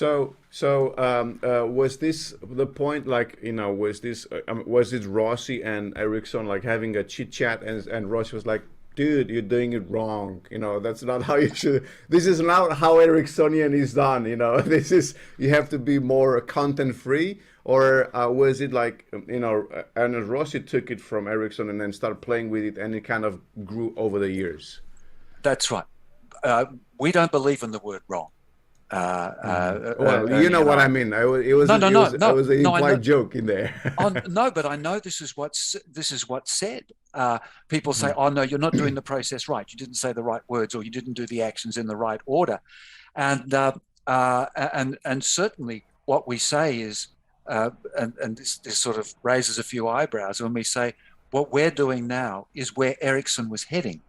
Was this the point? Like, was this Rossi and Erickson like having a chit chat, and Rossi was like, "Dude, you're doing it wrong. That's not how you should. This is not how Ericksonian is done. This is you have to be more content free." Or was it like Ernest Rossi took it from Erickson and then started playing with it, and it kind of grew over the years? That's right. We don't believe in the word wrong. Well, you Ernie know and what I. I mean. It was No, no, no, it no, was an no. I know. implied joke in there. Oh, no, but I know this is what's said. People say, Mhm. "Oh no, you're not doing the process right. You didn't say the right words, or you didn't do the actions in the right order." And certainly, what we say is, and this sort of raises a few eyebrows when we say what we're doing now is where Erickson was heading.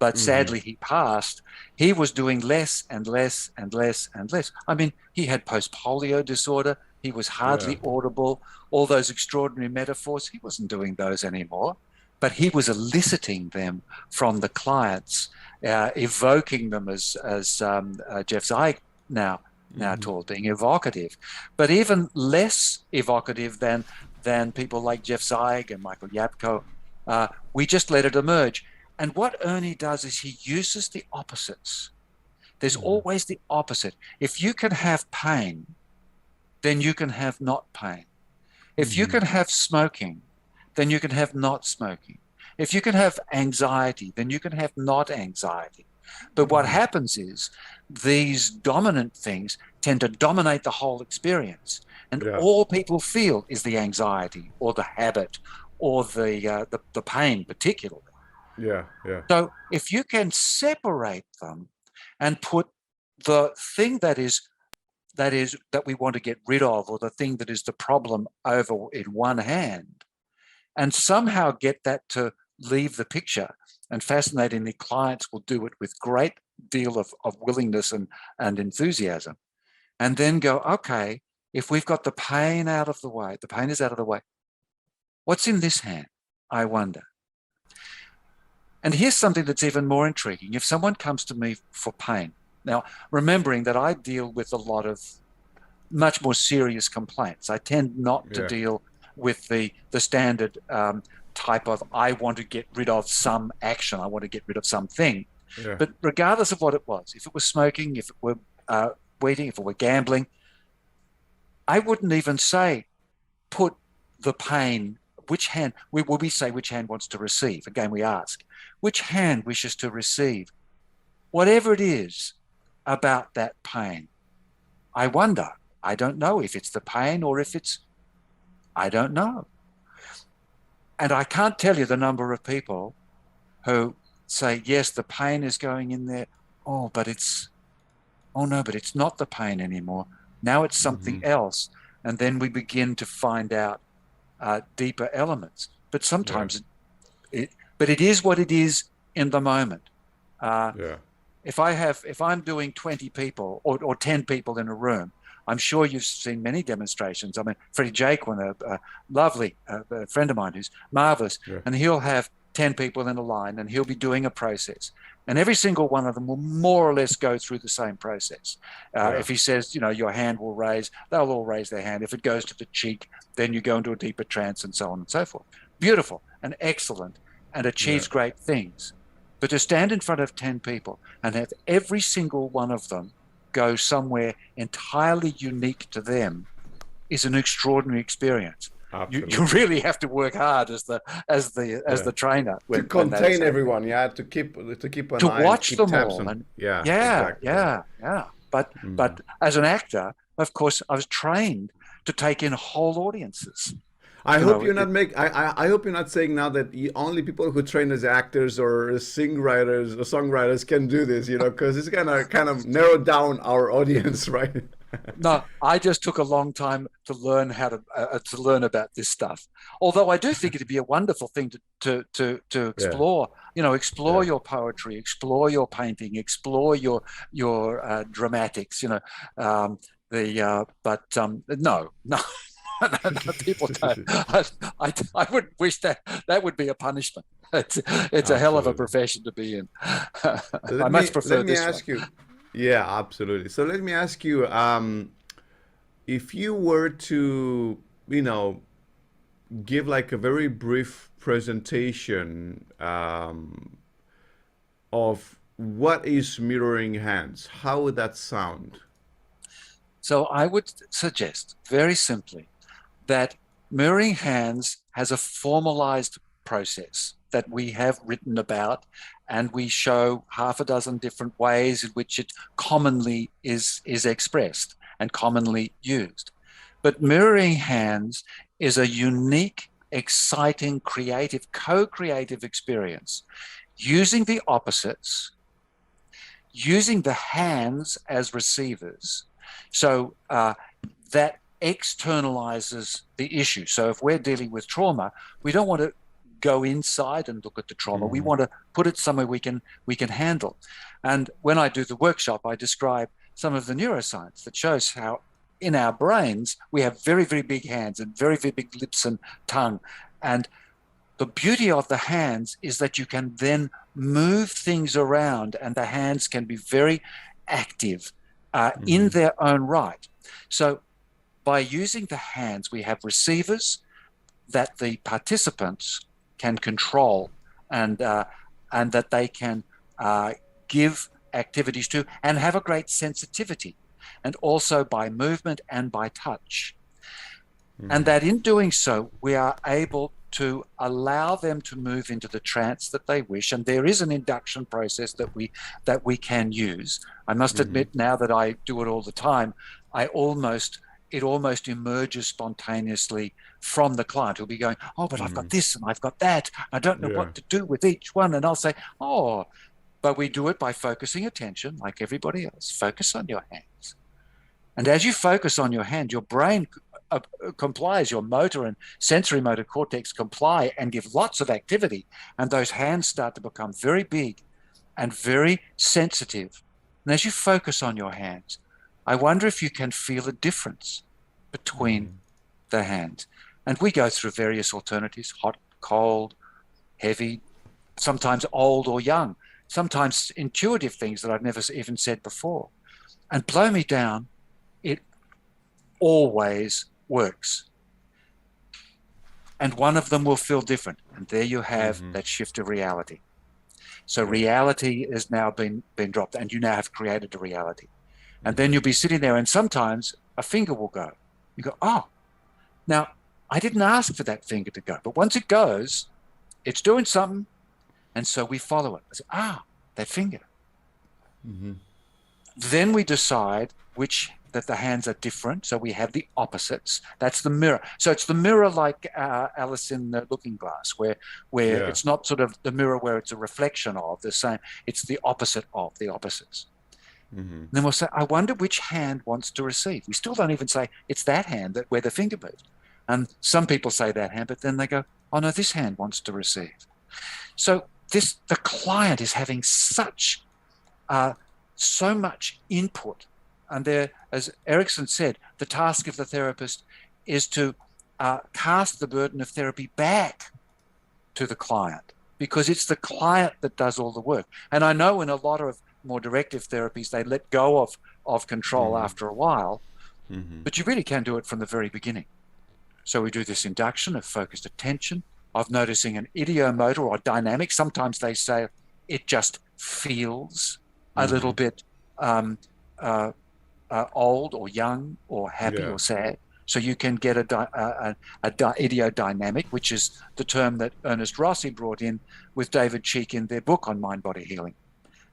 But Mhm. sadly, he passed. He was doing less and less and less and less. I mean, he had post-polio disorder. He was Yeah. hardly audible. All those extraordinary metaphors, he wasn't doing those anymore. But he was eliciting them from the clients, evoking them as Jeff Zeig now Mhm. told, being evocative, but even less evocative than people like Jeff Zeig and Michael Yapko. We just let it emerge. And what Ernie does is he uses the opposites. There's Mhm. always the opposite. If you can have pain, then you can have not pain. If you Mhm. can have smoking, then you can have not smoking. If you can have anxiety, then you can have not anxiety. But what Mhm. happens is these dominant things tend to dominate the whole experience. And Yeah. all people feel is the anxiety or the habit or the pain, particularly. Yeah. Yeah. So if you can separate them and put the thing that we want to get rid of, or the thing that is the problem, over in one hand, and somehow get that to leave the picture. And fascinatingly, clients will do it with great deal of willingness and enthusiasm. And then go, okay, if we've got the pain out of the way, the pain is out of the way, what's in this hand? I wonder. And here's something that's even more intriguing. If someone comes to me for pain, now remembering that I deal with a lot of much more serious complaints, I tend not to Yeah. deal with the standard type of I want to get rid of some action, I want to get rid of something. Yeah. But regardless of what it was, if it was smoking, if it were weeding, if it were gambling, I wouldn't even say put the pain, which hand, we say which hand wants to receive. Again, we ask, which hand wishes to receive whatever it is about that pain. I wonder, I don't know if it's the pain or if it's, I don't know. And I can't tell you the number of people who say, yes, the pain is going in there. Oh, but oh no, but it's not the pain anymore. Now it's something Mhm. else. And then we begin to find out deeper elements. But Yeah. sometimes but it is what it is in the moment. Uh, Yeah. if I'm doing 20 people or 10 people in a room, I'm sure you've seen many demonstrations. I mean, Freddie Jaquin, a lovely a friend of mine who's marvelous, Yeah. and he'll have 10 people in a line and he'll be doing a process. And every single one of them will more or less go through the same process. Yeah. If he says, your hand will raise, they'll all raise their hand. If it goes to the cheek, then you go into a deeper trance and so on and so forth. Beautiful and excellent and Yeah. achieves great things. But to stand in front of 10 people and have every single one of them go somewhere entirely unique to them is an extraordinary experience. You Absolutely. really have to work hard as Yeah. the trainer To when that is contain happening. everyone, yeah, to keep an To eye and watch keep them tabs all, on. and Yeah, yeah, exactly. yeah, yeah. But Mhm. but as an actor, of course, I was trained to take in whole audiences. I You hope know, you're not make. I hope you're not saying now that only people who train as actors or as singwriters or songwriters can do this. Because it's gonna kind of narrow down our audience, right? no, I just took a long time to learn how to learn about this stuff. Although I do think it'd be a wonderful thing to Yeah, explore. Explore yeah. your poetry, explore your painting, explore your dramatics. The but no, no, no, people don't. I wouldn't wish that would be a punishment. It's a hell of a Absolutely. profession to be in. I Let much me let prefer me this one. ask you. Yeah, absolutely. So let me ask you, if you were to, you know, give like a very brief presentation of what is mirroring hands, how would that sound? So I would suggest very simply that mirroring hands has a formalized process that we have written about, and we show half a dozen different ways in which it commonly is expressed and commonly used. But mirroring hands is a unique, exciting, creative, co-creative experience using the opposites, using the hands as receivers. So that externalizes the issue. So if we're dealing with trauma, we don't want to go inside and look at the trauma. We want to put it somewhere we can handle. And when I do the workshop, I describe some of the neuroscience that shows how in our brains we have very, very big hands and very, very big lips and tongue. And the beauty of the hands is that you can then move things around, and the hands can be very active in their own right. So by using the hands, we have receivers that the participants can control, and that they can give activities to and have a great sensitivity, and also by movement and by touch. And that in doing so, we are able to allow them to move into the trance that they wish. And there is an induction process that we can use. I must admit, now that I do it all the time, it almost emerges spontaneously from the client who'll be going, oh, but I've got this and I've got that. I don't know what to do with each one. And I'll say, oh, but we do it by focusing attention like everybody else. Focus on your hands. And as you focus on your hand, your brain complies, your motor and sensory motor cortex comply and give lots of activity. And those hands start to become very big and very sensitive. And as you focus on your hands, I wonder if you can feel a difference between the hands. And we go through various alternatives: hot, cold, heavy, sometimes old or young, sometimes intuitive things that I've never even said before. And blow me down, it always works. And one of them will feel different. And there you have that shift of reality. So reality has now been dropped, and you now have created a reality. And then you'll be sitting there, and sometimes a finger will go. You go, oh, now I didn't ask for that finger to go. But once it goes, it's doing something. And so we follow it. I say, that finger. Then we decide that the hands are different. So we have the opposites. That's the mirror. So it's the mirror like Alice in the Looking Glass, where it's not sort of the mirror where it's a reflection of the same. It's the opposite of the opposites. Then we'll say, I wonder which hand wants to receive. We still don't even say it's that hand where the finger moved. And some people say that hand, but then they go, oh no, this hand wants to receive. So the client is having so much input. And there, as Erickson said, the task of the therapist is to cast the burden of therapy back to the client, because it's the client that does all the work. And I know in a lot of more directive therapies, they let go of control after a while, but you really can do it from the very beginning. So we do this induction of focused attention, of noticing an idiomotor or dynamic. Sometimes they say it just feels a little bit old or young or happy or sad. So you can get a idiodynamic, which is the term that Ernest Rossi brought in with David Cheek in their book on mind-body healing.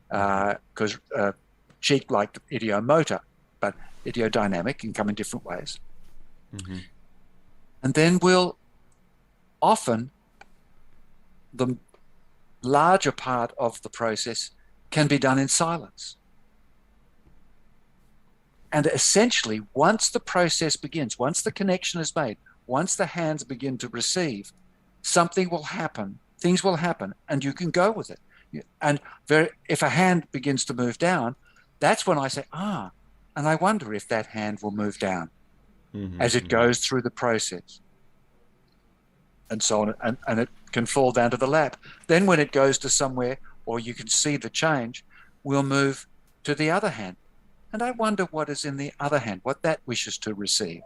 Because Cheek liked idiomotor, but idiodynamic can come in different ways. And then often the larger part of the process can be done in silence. And essentially, once the process begins, once the connection is made, once the hands begin to receive, something will happen, things will happen, and you can go with it. And if a hand begins to move down, that's when I say, and I wonder if that hand will move down as it goes through the process. And so on, and it can fall down to the lap. Then when it goes to somewhere, or you can see the change, we'll move to the other hand. And I wonder what is in the other hand, what that wishes to receive.